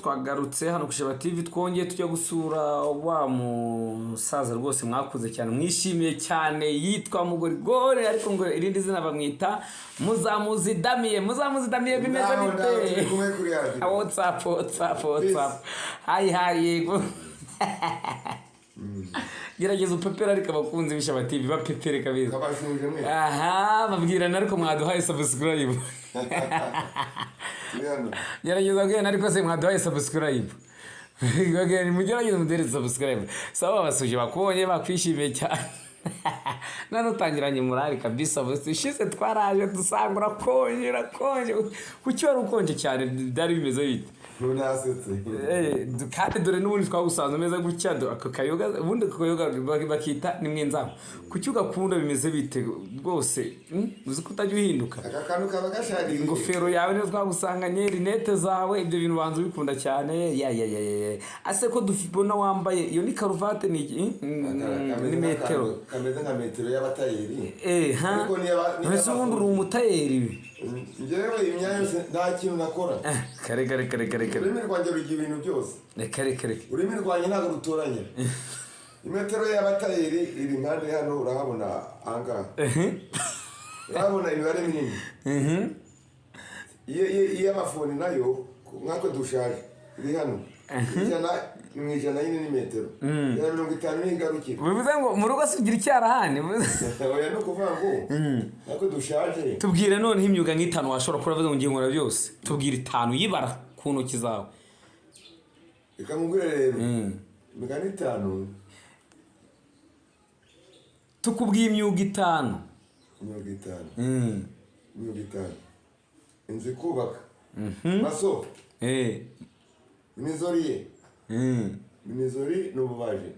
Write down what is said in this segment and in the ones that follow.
twagarutse hano kusheba TV twongeye tujya gusura wa musaza rwose mwakuze cyane mwishimiye cyane yitwa Mugorigori ariko ngo irindi zina bamwita Muzamuzidamiye bimeze bite WhatsApp hi yego gerageza upepera ariko abakunzi b'Ishaba TV bapepere kabisa aha babwirana ariko mwaduhaye subscribe gerageza genda ariko se mwaduhaye subscribe gageni mugerageza mudere subscribe sawa basuje bakonye bakwishimiye cyane nanotangiranye murari kabisa bushishe twaraje dusangura konje kuki wari ukonje cyane byari bimeze bite kandi dore n'ubundi twagusanze meza gutya akayoga ubundi akayoga bakita ni mwenzaho kuki ugakunda bimeze bite rwose uzi ko utajya uhinduka akakanu kaba gashari ingofero yawe niyo twagusanganye rinete zawe ibyo bintu banze ubikunda cyane ase ko dufibona wambaye iyo ni karuvate ni metero kameze nka metero y'abatayeri ariko ese ubundi uri umutayeri njyewe imyanya nta kintu nakora kare ururimi rwanjye rugira ibintu byose kare ururimi rwanjye ntabwo rutoranya imetero y'abatayeri iri impande hano urahabona ahangaha urahabona imibare minini iy'amafoni nayo nk'ako dushaje iri hano ijana y'ini ni metero 50 n'ingarukira bivuze ngo mu rugo sugira icyarahane oya no kuvuga ngo nk'ako dushaje tubwire noneho imyuga nk'itanu washobora kuravuze ngo ngiye nkora byose tubwire itanu yibara ku ntoki zawe reka mubwire rero imyuga n'itanu tukubwiye imyuga itanu inzi kubaka maso minizori n'ububaji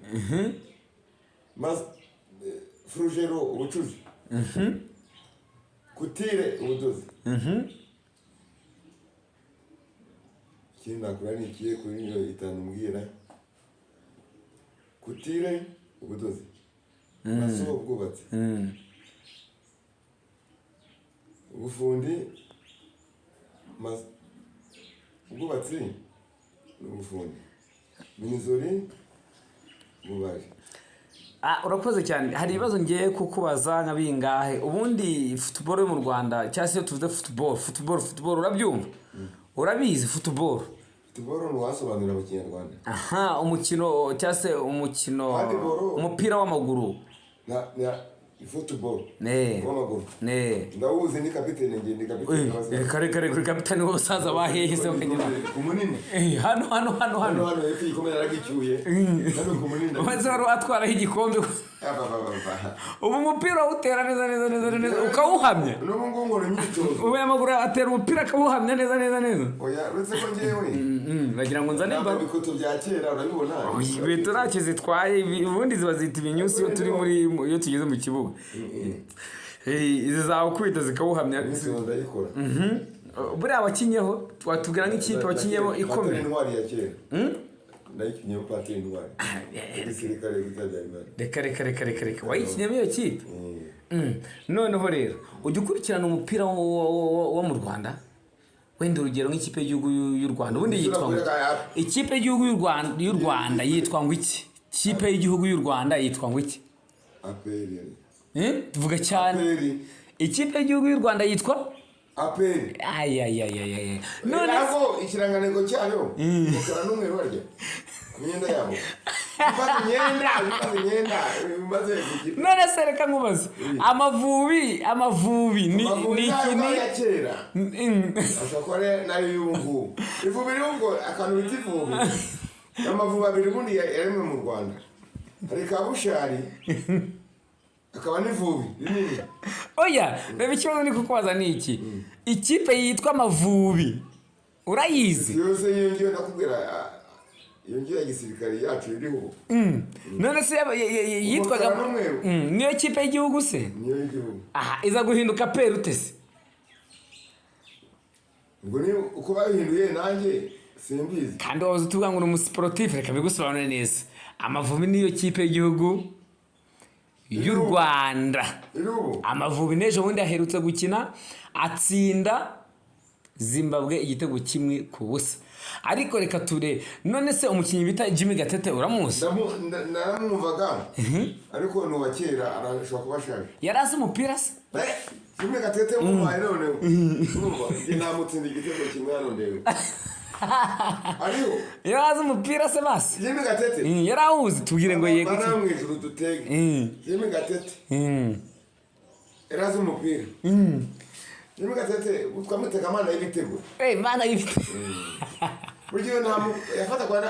frugero ubucuzi kutire ubudozi ikindi nakora ni ikiye kuri niyo itanu mbwira kutire ubudozi maso ubwubatsi ubufundi ubwubatsi n'ubufundi minizori ububaji urakoze cyane hari ibibazo ngiye kukubaza nka bingahe ubundi football yo mu Rwanda cyangwa se tuvuze football urabyumva urabizi football ntiwasobanurira mu Kinyarwanda umukino cyangwa se umupira w'amaguru football w'amaguru ndawuzi ni kapitene ngende kapitene kare kapitene w'abasaza bahehese bakagera umunini hano yafi ikomera aragicyuye hano ku munini maze wari atwara igikombe ubu umupira utera neza ukawuhamya n'ubu ngo imyitozo ubu amaguru atera umupira akawuhamya neza oya uretse ko ngewe bagira ngo nzane baro bikoto bya kera urabibona ibintu rake zitwaye ubundi zibazita ibinyusi iyo turi iyo tugeze mu kibuga izi zawe kwita zikawuhamya ndayikora buriya wakinyeho watubwira nk'ikipe wakinyeho ikomeye intwari ya kera ndayikinyeho patiri intwari igisirikare reka wayikinyemo iyo kipe noneho rero ujya ukurikirana umupira wo mu Rwanda wenda urugero nk'ikipe y'igihugu y'u Rwanda ubundi yitwa ngo ikipe y'igihugu y'u Rwanda yitwa ngo iki ikipe y'igihugu y'u Rwanda yitwa ngo iki tuvuga cyane ikipe y'igihugu y'u Rwanda yitwa aperi none nako ikirangantego cyayo ukara n'umweru waryo imyenda yabo imyenda bimaze none se reka nkubaze amavubi ni ikini ya kera ashakore nayo y'ubu ivubi n'ubwo akantu bita ivubi amavubi abiri bundi yaremwe mu Rwanda hari Kabushari akaba n'ivubi rinini oya reba ikibazo ni kukubaza ni iki ikipe yitwa Amavubi urayizi yose yongiye nakubwira yongiye igisirikare yacu iriho none se yitwaga niyo kipe y'igihugu se niyo y'igihugu iza guhinduka perutese ngo ni uko bahinduye nanjye simbizi kandi wazo tuvuga ngo umusportif reka bigusobanure neza Amavubi niyo kipe y'igihugu y'u Rwanda Amavubi nejo bundi aherutse gukina atsinda Zimbabwe igitego 1-0. Ariko reka ture none se umukinnyi bita Jimmy Gatete uramuzi? Naramwumvaga ariko no bakera arashobora kubashaje. Yarazi umupira se? Jimmy Gatete umubaye none. Urumva namutsinda igitego kimwe hano ndebe. Ariho Yarazi umupira se basi? Jimmy Gatete yarawuzi tubwire ngo yego. Bana mwijuru dutege. Jimmy Gatete yarazi umupira. Jimmy Gatete ukamuteka mana y'ibitego. Mana y'ibitego. Buryo nta yafata kwa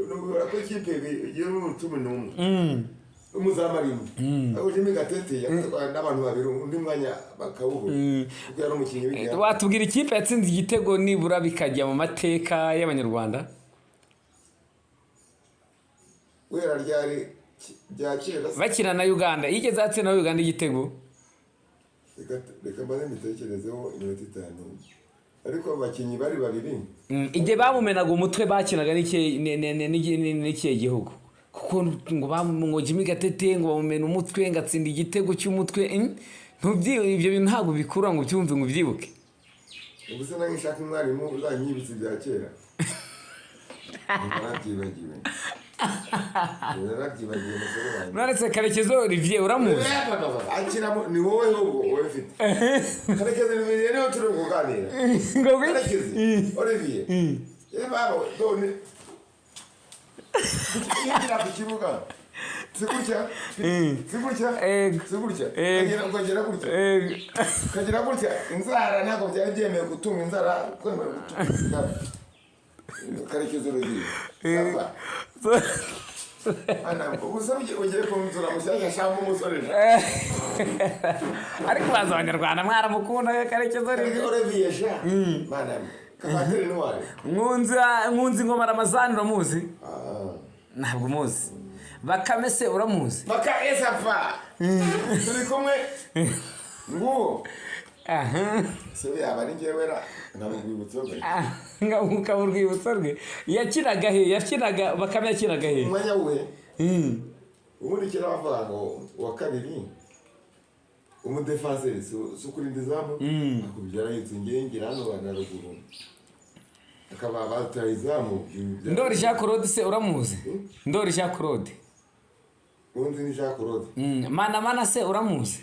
no ko kipe yo mu 11. Umuzamarimo. Aho Jimmy Gatete yafata n'abantu babiri undi mwanya bakawuho. Kuko yari umukinnyi w'igya. Watubwira ikipe yatsinze igitego nibura bikajya mu mateka y'abanyarwanda? Wera ryari byakira bakina na Uganda. Yigeze atsinda na Uganda igitego? Reka mbane mitekerezeho iminota 5. Ariko abakinnyi bari babiri. Igihe bamumenaga umutwe bakinaga n'ikihe gihugu? Kuko ngo Jimmy Gatete ngo bamumena umutwe ngatsinda igitego cy'umutwe. Ibyo bintu ntabwo bikura ngo byumve ngo byibuke. Ubuse nange nshaka umwarimu uzanyibitse bya kera. Narabyibagiwe. Naretse Karekezo Olivier uramuzi? Akina ni wowe wowe ufite. Karekezo Olivier niwe turi kuganira. Karekezo Olivier. Baba done. Yinjira ku kibuga. Sigurya. Kagera gutya. Inzara ntabwo byari byemeye gutunga inzara kwemera gutunga. Karekezo Olivier. Ana ubusabye ongere kumuzura mushyashya shamba umusore. Ariko baza abanyarwanda mwaramukunda Karekezo Olivier sha. Madam. Kabateri n'uwari. Nkunzi Ngoma Ramazani uramuzi? Ntabwo muzi. Bakame se uramuzi? Esafa. Turi kumwe. Nguwo. Se yaba ni njewera ngamubwibutso bwe. Ngamubwibutso bwe. Yakinaga Bakame yakinaga he? Umwanya we. Ubundi kira bavuga ngo wa kabiri. Umudefenseur sukurinda izamu akubyara yitsingira hano banaruguru. Akaba batayizamu. Ndori Jean Claude se uramuzi? Ndori Jean Claude. Unzi ni Jean Claude. Mana se uramuzi?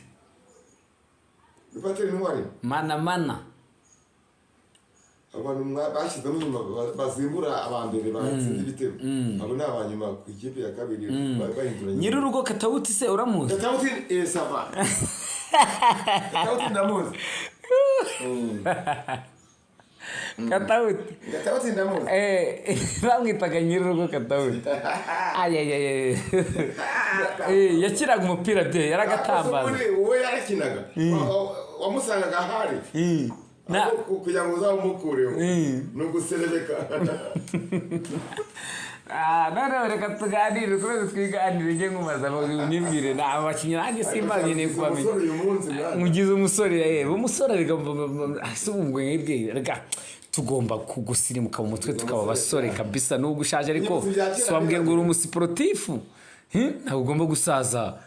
Bibateri n'uwari. Mana. Abantu bashize n'unyuma bazimbura abambere batsinze ibitego. Abo ni abanyuma ku ikipe ya kabiri bahinduranye. Nyirurugo Katauti se uramuzi? Katauti sava. Katauti ndamuzi. Katauti ndamuzi. Bamwitaga Nyirurugo Katauti. Yakiraga umupira bye yaragatambaza. Wowe yarakinaga. Wamusangaga hari. Kugira ngo uzamukure no guserebeka. None reka tuganire twiganire nge nkumaza nyibwire abakinnyi nanjye simba nyine kubamenya. Mugize umusore umusore asubungwe nk'ibwe reka tugomba kugusirimuka mu mutwe tukaba basore kabisa nubwo ushaje ariko swambwe ngo uri umusiporutifu. Ntabwo ugomba gusaza.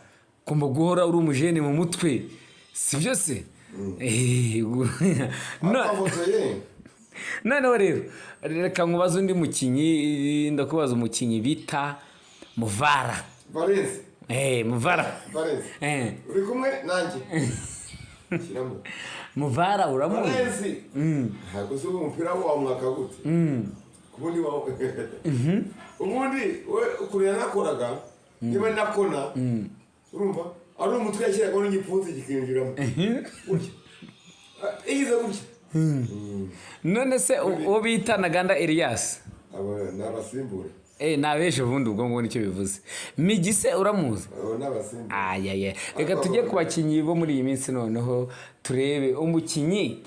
Ugomba guhora uri umujene mu mutwe. Sibyo se? Noneho rero reka nkubaze undi mukinnyi ndakubaza umukinnyi bita Muvara. Valens. Muvara. Valens. Uri kumwe nanjye. Kiramo. Muvara uramuzi? Valens. Ntabwo zo umupira wa mwaka gute. Kubundi wa. Ubundi we ukurira nakoraga. Niba nakona. Urumva? Ari umutwe yashyiraga n'igipfunsi gikinjiramo. Igize gutya. None se uwo bita Ntaganda Elias? Abo n'abasimbura. Nabeje ubundi ubwo ngo nicyo bivuze. Migi se uramuzi? Abo n'abasimbura. Reka tujye ku bakinnyi bo muri iyi minsi noneho turebe umukinnyi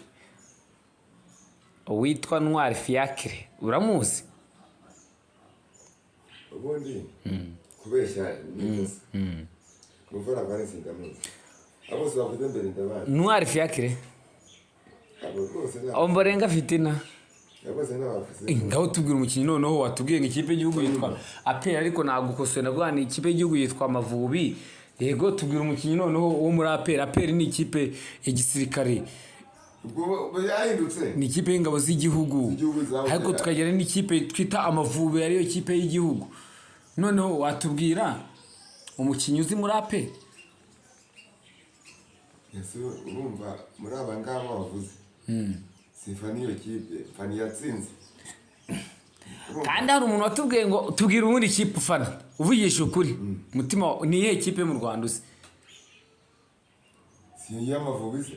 witwa Ntwari Fiacre uramuzi? Ubundi kubeshya nikoze. Muvara Valens ndamuzi. Abo se bavuze mbere ndabana. Ntwari Fiacre? Omborenga fitina. Ngaho tubwira umukinnyi noneho watubwiye ngo ikipe y'igihugu yitwa APR ariko nagukosora navuga ni ikipe y'igihugu yitwa Amavubi. Yego tubwira umukinnyi noneho wo muri APR. APR ni ikipe ya gisirikare ubwo yahindutse ni ikipe y'ingabo z'igihugu ariko tukagira n'ikipe twita Amavubi ariyo kipe y'igihugu. Noneho watubwira umukinnyi uzi muri APR? Ese urumva muri aba ngaba bavuze sifani iyo kipe fani yatsinze kandi hari umuntu watubwiye ngo tubwire ubundi kipe ufana uvugisha ukuri mutima ni iyihe kipe mu Rwanda uzi? si y'Amavubi se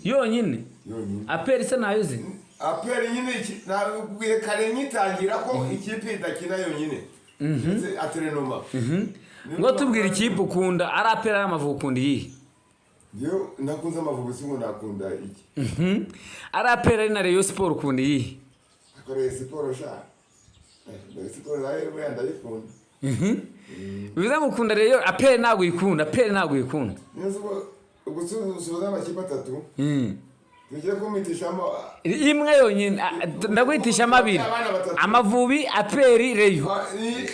yonyine APR se nayo uzi? APR nyine nabwiye kare nyitangira ko ikipe idakina yonyine atrenoma ngo tubwire ikipe ukunda ari APR ari Amavubi ukunda iyihe? Yo nakunze Amavubi singo nakunda iki ari APR ari na Rayon Sport ukunda iyihe? akore siporo sha siporo nayo yenda yikunda biza gukunda rero APR ntago yikunda APR ntago yikunda ugusubiza amakipe atatu tugiye kumitishamo imwe yonyine ndagwitishamo abiri Amavubi APR Rayon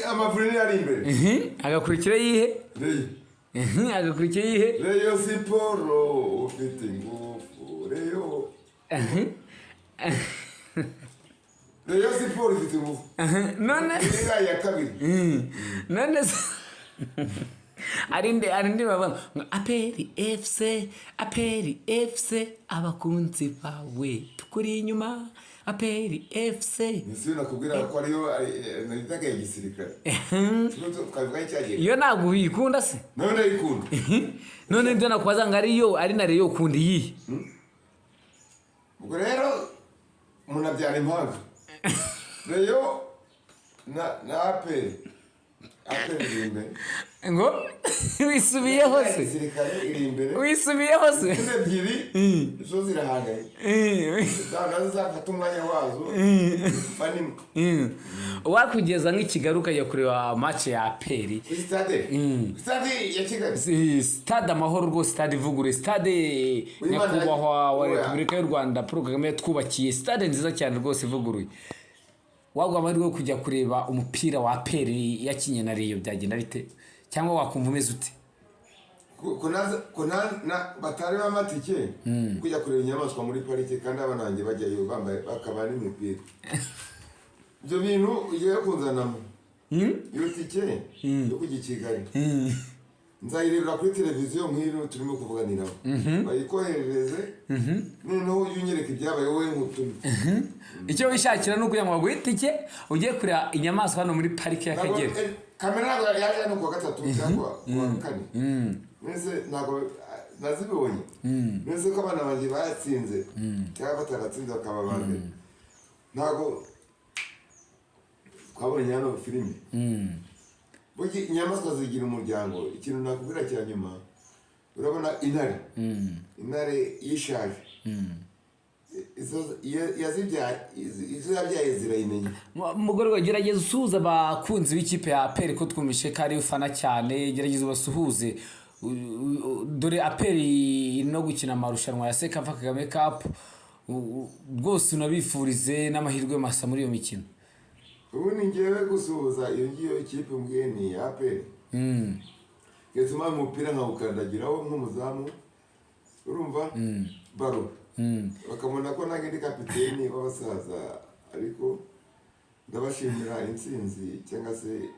Amavubi ni ari imbere agakurikira yihe Rayon agakurikira yihe Rayon siporo ufite ingufu Rayon Rayon siporo ufite ingufu none ya kabiri none arinde baba APR FC abakunzi bawe tukuri inyuma APR FC nisi nakubwira ko ariyo nitaka ya gisirikare twavuga icyagiye iyo ntago uyikunda se? none ndayikunda none ndio nakwaza ngariyo ari na Rayon kundi yi ubwo rero munabyana impanga Rayon na APR imbere ngo wisubiye hose wisubiye hose ebyiri zo zirahangaye nazo zafata umwanya wazo wakugeza nk'ikigaruka yo kureba match ya APR stade ya Kigali stade Amahoro rwose stade ivugure stade nyakubahwa wa Repubulika y'u Rwanda Paul Kagame twubakiye stade nziza cyane rwose ivuguruye. Wagwa amahirwe kujya kureba umupira wa APR yakinye na Rayon byagenda bite cyangwa wakumva umeze ute? Kuna batari bamatike kujya kureba inyamaswa muri parike kandi abanange bajyayo bambaye bakaba n'imipira ibyo bintu ugiye kunzanamo iyo tike yo kujya Kigali nzayirebera kuri televiziyo nk'iro turimo kuvuganiraho bayikoherereze noneho unyereka ibyabaye wowe nk'utumye icyo wishakira no kugira ngo bagwitike ugiye kureba inyamaswa hano muri parike y'Akagera. Kamera yaje no kuwa gatatu cyangwa kuwa kane nese ntago nazibonye nese ko abana banjye batsinze cyangwa bataratsinze bakaba bande ntago twabonye hano filime bugi inyamaswa zigira umuryango ikintu nakubwira cya nyuma urabona intare yishaje yazibyaye zirayimenya mugore wagerageza usuhuza abakunzi b'ikipe ya APR ko twumishe kari ufana cyane gerageza ubasuhuze dore APR no gukina amarushanwa ya Sekafa Kagame Cup rwose unabifurize n'amahirwe masa muri iyo mikino. Ubu ni ngewe gusuhuza iyo ngiyo ikipe mbweni ya APR getuma umupira nkawukandagiraho nk'umuzamu urumva baro bakamona ko nange ndi kapiteni w'abasaza ariko ndabashimira intsinzi cyangwa se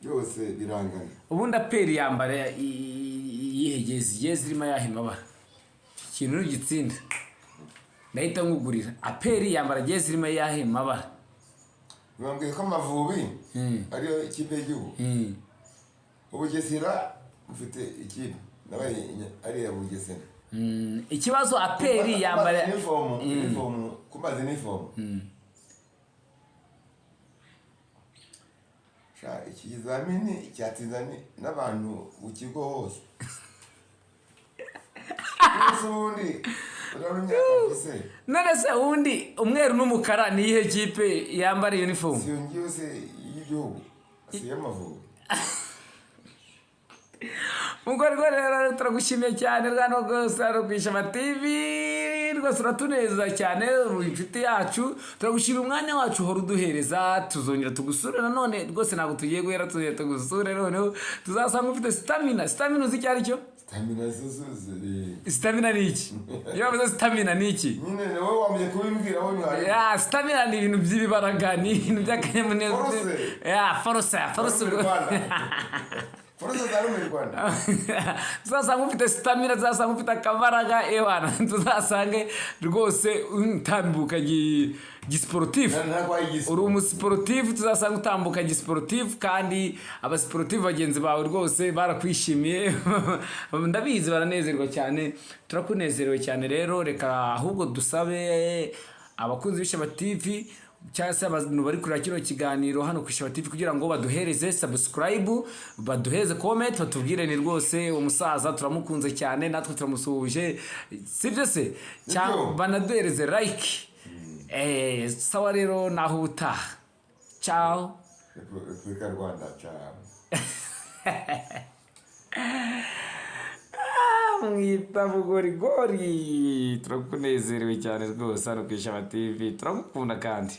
byose birangana. Ubundi APR yambara yihegeze zirimo yahima bara ikintu n'igitsinda ndahita ngugurira APR yambara zirimo yahima bara Mwambwiye ko Amavubi ariyo ikipe y'igihugu Bugesera ufite ikipe nabaye ari ya Bugesera ikibazo APR yambara uniform kumaze uniform ikizamini cyatsinzani n'abantu mu kigo hose none se undi umweru n'umukara ni ihe kipe yambara uniform si ngiyo se y'igihugu si y'Amavubi mugore rero turagushimiye cyane rwano rwose Kwishema TV rwose uratuneza cyane inshuti yacu turagushimira umwanya wacu uhora uduhereza tuzongera tugusure nanone rwose ntabwo tugiye guhera tuzongera tugusure noneho tuzasanga ufite stamina uzi icyo ari cyo stamina zuzuye. Stamina ni iki? Iyo bavuze stamina ni iki? Nyine ni wowe wamye kubimbwira aho mwari. Ya stamina ni ibintu by'ibibaraga ni ibintu by'akanyamuneza. Ya force. Force zari mu Rwanda. Tuzasanga ufite stamina, tuzasanga ufite akabaraga ewana, tuzasange rwose utambuka gisportif. Uri umusportif, tuzasanga utambuka gisportif kandi abasportif bagenzi bawe rwose barakwishimiye. Ndabizi baranezerwa cyane, turakunezerewe cyane rero. Reka ahubwo dusabe abakunzi b'Ishema TV cyangwa se abantu bari kureba kino kiganiro hano ku Ishema TV kugira ngo baduhereze subscribe, baduheze comment, batubwire ni rwose umusaza turamukunze cyane, natwe turamusuhuje, sibyo se? Cyangwa banaduhereze like. Sawa rero naho ubutaha. Ciao. Repubulika Rwanda, ciao. Mwita Bugorigori, turakunezerewe cyane rwose hano ku Ishema TV, turamukunda kandi